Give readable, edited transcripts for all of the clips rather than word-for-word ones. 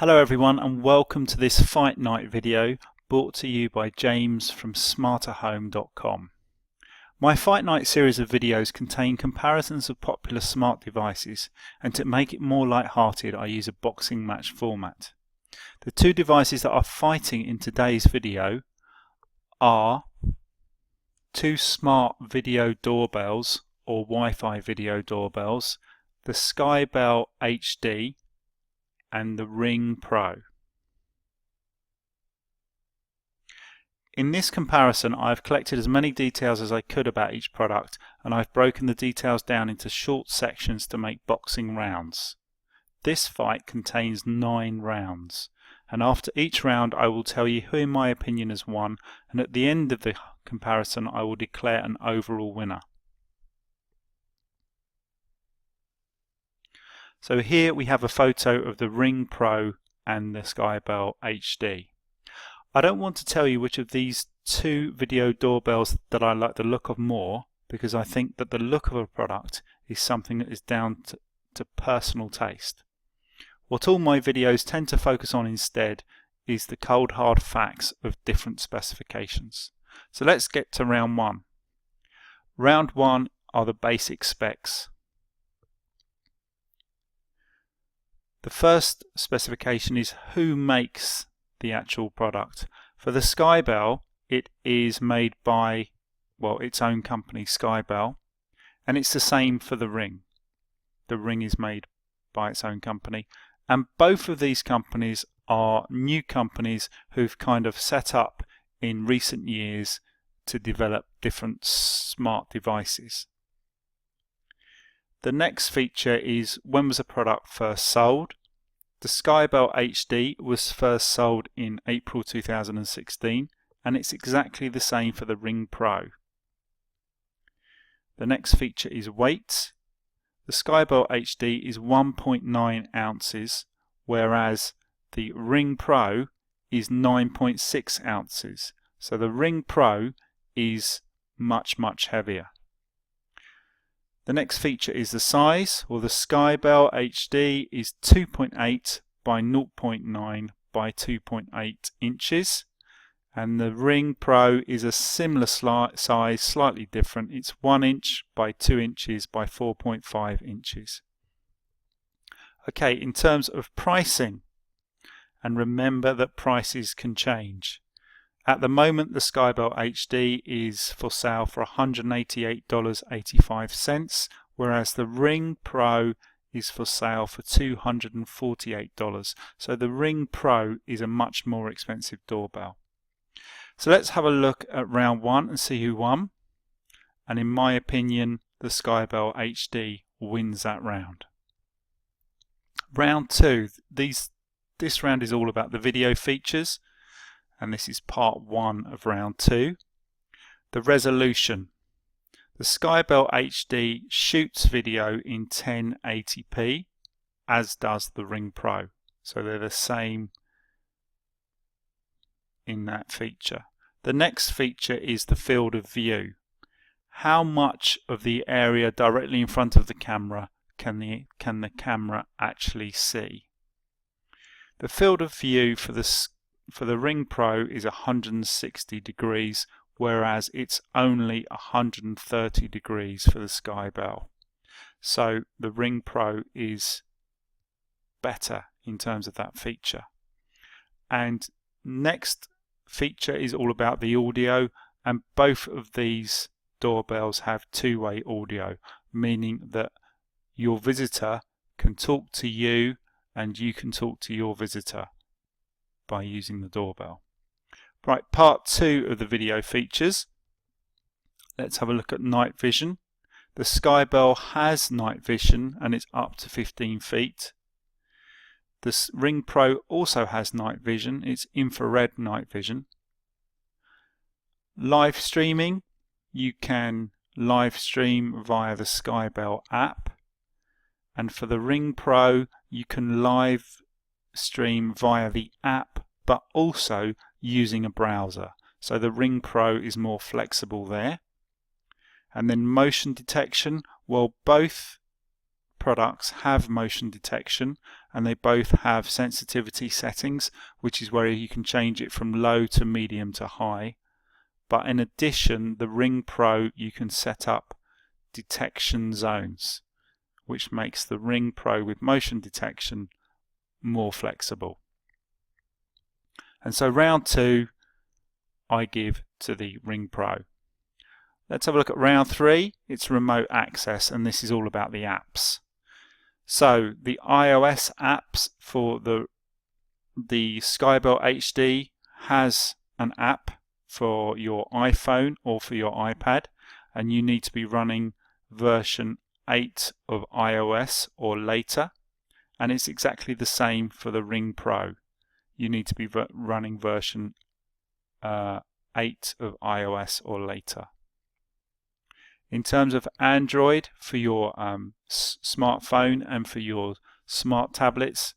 Hello everyone and welcome to this Fight Night video brought to you by James from smarterhome.com. My Fight Night series of videos contain comparisons of popular smart devices, and to make it more light-hearted I use a boxing match format. The two devices that are fighting in today's video are two smart video doorbells or Wi-Fi video doorbells, the SkyBell HD and the Ring Pro. In this comparison I've collected as many details as I could about each product, and I've broken the details down into short sections to make boxing rounds. This fight contains 9 rounds, and after each round I will tell you who in my opinion has won, and at the end of the comparison I will declare an overall winner. So here we have a photo of the Ring Pro and the SkyBell HD. I don't want to tell you which of these two video doorbells that I like the look of more, because I think that the look of a product is something that is down to personal taste. What all my videos tend to focus on instead is the cold hard facts of different specifications. So let's get to round 1. Round 1 are the basic specs. The first specification is who makes the actual product. For the SkyBell, it is made by, well, its own company, SkyBell, and it's the same for the Ring. The Ring is made by its own company, and both of these companies are new companies who've kind of set up in recent years to develop different smart devices. The next feature is when was a product first sold. The SkyBell HD was first sold in April 2016, and it's exactly the same for the Ring Pro. The next feature is weight. The SkyBell HD is 1.9 ounces, whereas the Ring Pro is 9.6 ounces. So the Ring Pro is much heavier. The next feature is the size. Well, the SkyBell HD is 2.8 by 0.9 by 2.8 inches, and the Ring Pro is a similar size, slightly different. It's 1 inch by 2 inches by 4.5 inches. Okay, in terms of pricing, and remember that prices can change. At the moment, the SkyBell HD is for sale for $188.85, whereas the Ring Pro is for sale for $248. So the Ring Pro is a much more expensive doorbell. So let's have a look at round 1 and see who won. And in my opinion, the SkyBell HD wins that round. Round 2. This round is all about the video features, and this is part 1 of round 2. The resolution. The SkyBell HD shoots video in 1080p, as does the Ring Pro. So they're the same in that feature. The next feature is the field of view. How much of the area directly in front of the camera can the camera actually see? The field of view for the Ring Pro is 160 degrees, whereas it's only 130 degrees for the SkyBell. So the Ring Pro is better in terms of that feature. And next feature is all about the audio, and both of these doorbells have two-way audio, meaning that your visitor can talk to you and you can talk to your visitor by using the doorbell. Right, part 2 of the video features. Let's have a look at night vision. The SkyBell has night vision and it's up to 15 feet. The Ring Pro also has night vision, it's infrared night vision. Live streaming, you can live stream via the SkyBell app, and for the Ring Pro you can live stream via the app but also using a browser. So the Ring Pro is more flexible there. And then motion detection, well, both products have motion detection, and they both have sensitivity settings, which is where you can change it from low to medium to high. But in addition, the Ring Pro, you can set up detection zones, which makes the Ring Pro with motion detection more flexible. And so round 2 I give to the Ring Pro. Let's have a look at round 3. It's remote access, and this is all about the apps. So the iOS apps for the SkyBell HD has an app for your iPhone or for your iPad, and you need to be running version 8 of iOS or later, and it's exactly the same for the Ring Pro. You need to be running version 8 of iOS or later. In terms of Android, for your smartphone and for your smart tablets,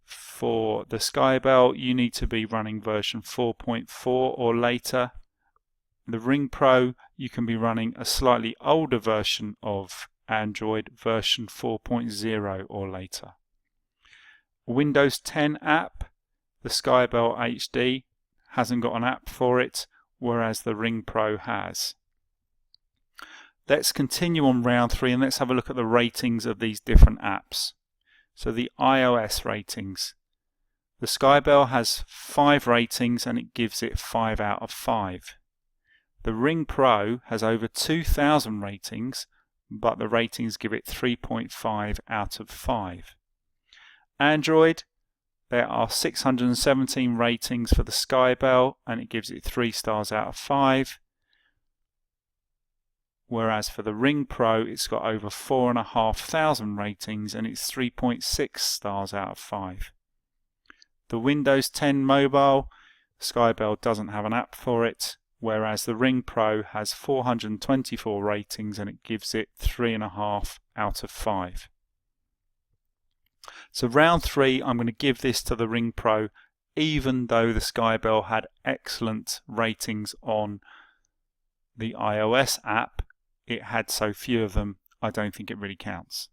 for the SkyBell you need to be running version 4.4 or later. The Ring Pro, you can be running a slightly older version of Android, version 4.0 or later. Windows 10 app, the SkyBell HD hasn't got an app for it, whereas the Ring Pro has. Let's continue on round 3 and let's have a look at the ratings of these different apps. So the iOS ratings. The SkyBell has 5 ratings and it gives it 5 out of 5. The Ring Pro has over 2,000 ratings, but the ratings give it 3.5 out of 5. Android, there are 617 ratings for the SkyBell and it gives it 3 stars out of 5. Whereas for the Ring Pro, it's got over 4,500 ratings and it's 3.6 stars out of 5. The Windows 10 mobile, SkyBell doesn't have an app for it, whereas the Ring Pro has 424 ratings and it gives it 3.5 out of 5. So round 3, I'm going to give this to the Ring Pro, even though the SkyBell had excellent ratings on the iOS app. It had so few of them, I don't think it really counts.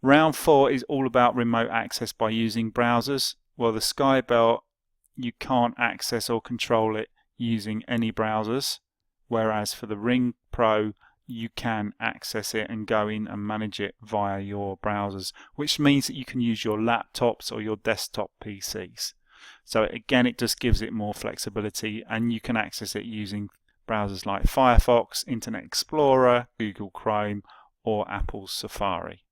Round 4 is all about remote access by using browsers. Well, the SkyBell, you can't access or control it using any browsers, whereas for the Ring Pro, you can access it and go in and manage it via your browsers, which means that you can use your laptops or your desktop PCs. So again, it just gives it more flexibility, and you can access it using browsers like Firefox, Internet Explorer, Google Chrome, or Apple's Safari.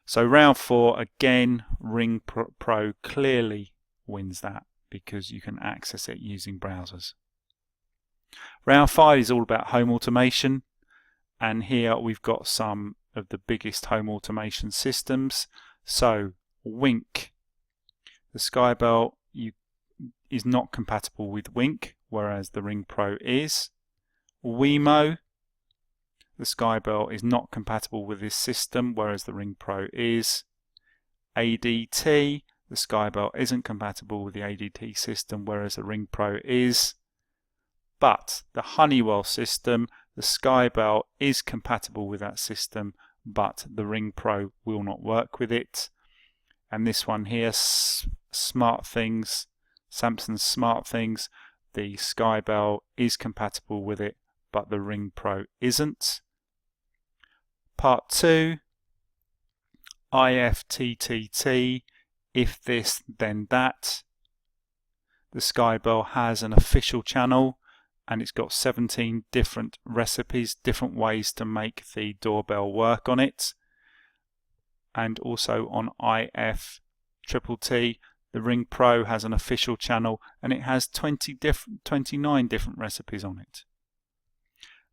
So round 4, again, Ring Pro clearly wins that because you can access it using browsers. Round 5 is all about home automation, and here we've got some of the biggest home automation systems. So Wink, the SkyBell is not compatible with Wink, whereas the Ring Pro is. Wemo, the SkyBell is not compatible with this system, whereas the Ring Pro is. ADT, the SkyBell isn't compatible with the ADT system, whereas the Ring Pro is. But the Honeywell system, the SkyBell is compatible with that system, but the Ring Pro will not work with it. And this one here, SmartThings, Samsung SmartThings, the SkyBell is compatible with it, but the Ring Pro isn't. Part 2, IFTTT, if this then that. The SkyBell has an official channel and it's got 17 different recipes, different ways to make the doorbell work on it. And also on IFTTT, the Ring Pro has an official channel and it has 29 different recipes on it.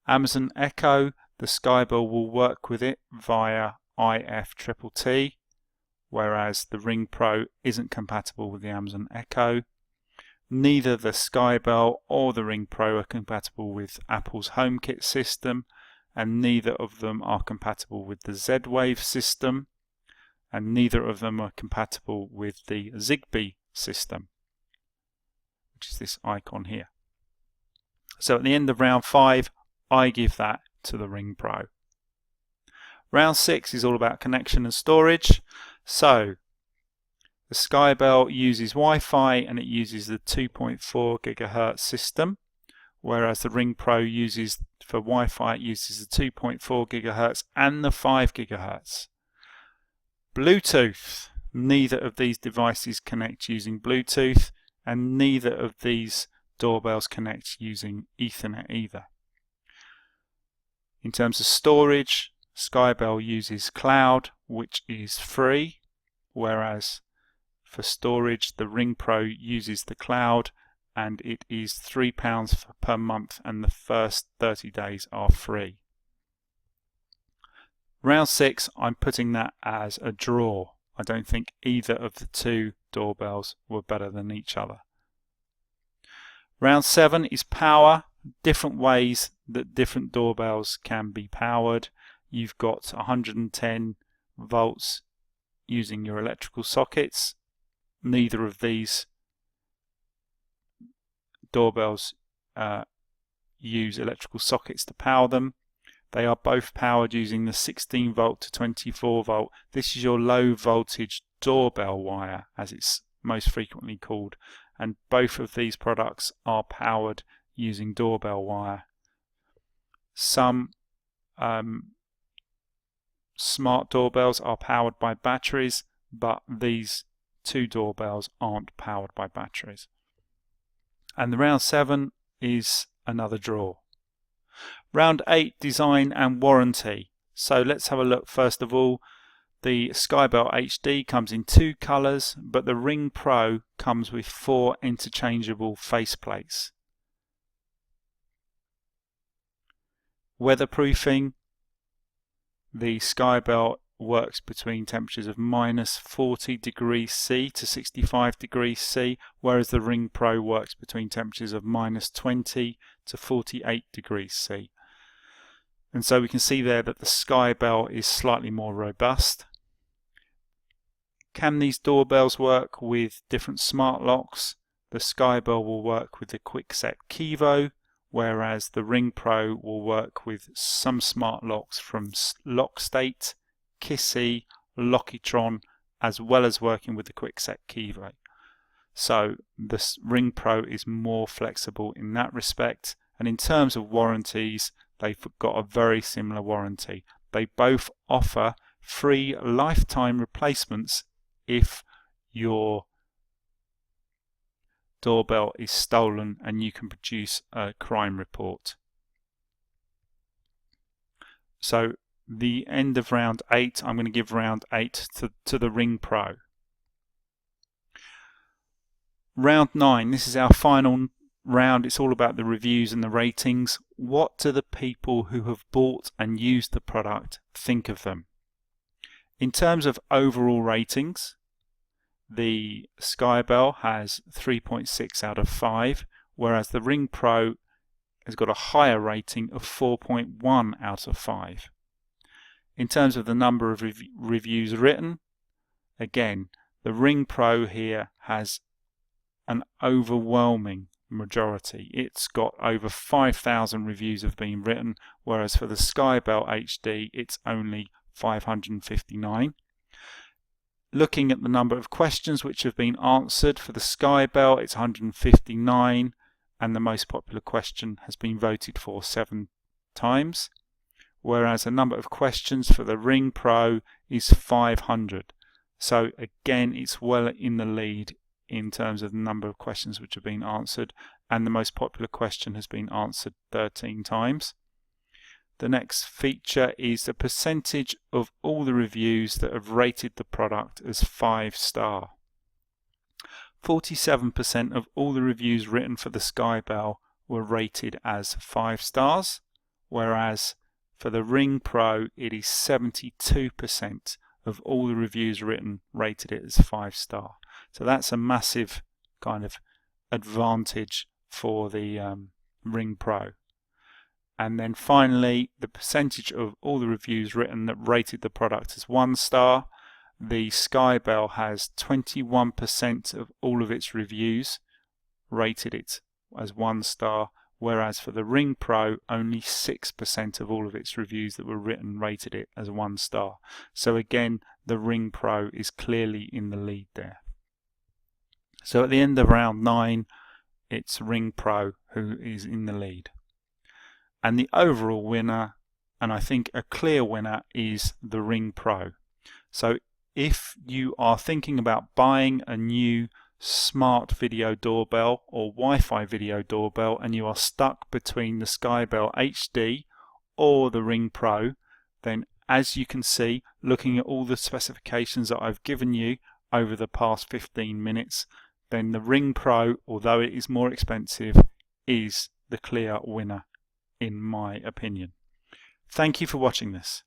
Amazon Echo, the SkyBell will work with it via IFTTT, whereas the Ring Pro isn't compatible with the Amazon Echo. Neither the SkyBell or the Ring Pro are compatible with Apple's HomeKit system, and neither of them are compatible with the Z-Wave system, and neither of them are compatible with the Zigbee system, which is this icon here. So at the end of round 5, I give that to the Ring Pro. Round 6 is all about connection and storage. So the SkyBell uses Wi-Fi and it uses the 2.4 gigahertz system, whereas the Ring Pro uses, for Wi-Fi, it uses the 2.4 gigahertz and the 5 gigahertz. Bluetooth. Neither of these devices connect using Bluetooth, and neither of these doorbells connect using Ethernet either. In terms of storage, SkyBell uses cloud, which is free, whereas for storage the Ring Pro uses the cloud and it is £3 per month and the first 30 days are free. Round 6, I'm putting that as a draw. I don't think either of the two doorbells were better than each other. Round 7 is power. Different ways that different doorbells can be powered. You've got 110 volts using your electrical sockets. Neither of these doorbells use electrical sockets to power them. They are both powered using the 16 volt to 24 volt. This is your low voltage doorbell wire, as it's most frequently called, and both of these products are powered using doorbell wire. Some smart doorbells are powered by batteries, but these two doorbells aren't powered by batteries. And the round 7 is another draw. Round 8, design and warranty. So let's have a look. First of all, the SkyBell HD comes in 2 colours, but the Ring Pro comes with 4 interchangeable faceplates. Weatherproofing. The SkyBell works between temperatures of -40 degrees C to 65 degrees C, whereas the Ring Pro works between temperatures of -20 to 48 degrees C. And so we can see there that the SkyBell is slightly more robust. Can these doorbells work with different smart locks? The SkyBell will work with the QuickSet Kivo, whereas the Ring Pro will work with some smart locks from LockState, Kissy, Lockitron, as well as working with the QuickSet Kivo. So the Ring Pro is more flexible in that respect, and in terms of warranties, they've got a very similar warranty. They both offer free lifetime replacements if your doorbell is stolen and you can produce a crime report. So the end of round 8, I'm going to give round 8 to the Ring Pro. Round 9, this is our final round. It's all about the reviews and the ratings. What do the people who have bought and used the product think of them? In terms of overall ratings, the SkyBell has 3.6 out of 5, whereas the Ring Pro has got a higher rating of 4.1 out of 5. In terms of the number of reviews written, again, the Ring Pro here has an overwhelming majority. It's got over 5,000 reviews have been written, whereas for the SkyBell HD it's only 559. Looking at the number of questions which have been answered, for the SkyBell it's 159, and the most popular question has been voted for 7 times, whereas the number of questions for the Ring Pro is 500. So again, it's well in the lead in terms of the number of questions which have been answered, and the most popular question has been answered 13 times. The next feature is the percentage of all the reviews that have rated the product as 5-star. 47% of all the reviews written for the SkyBell were rated as 5 stars, whereas for the Ring Pro it is 72% of all the reviews written rated it as 5-star. So that's a massive kind of advantage for the Ring Pro. And then finally, the percentage of all the reviews written that rated the product as 1 star. The SkyBell has 21% of all of its reviews rated it as 1 star, whereas for the Ring Pro, only 6% of all of its reviews that were written rated it as 1 star. So again, the Ring Pro is clearly in the lead there. So at the end of round 9, it's Ring Pro who is in the lead. And the overall winner, and I think a clear winner, is the Ring Pro. So if you are thinking about buying a new smart video doorbell or Wi-Fi video doorbell and you are stuck between the SkyBell HD or the Ring Pro, then as you can see, looking at all the specifications that I've given you over the past 15 minutes, then the Ring Pro, although it is more expensive, is the clear winner in my opinion. Thank you for watching this.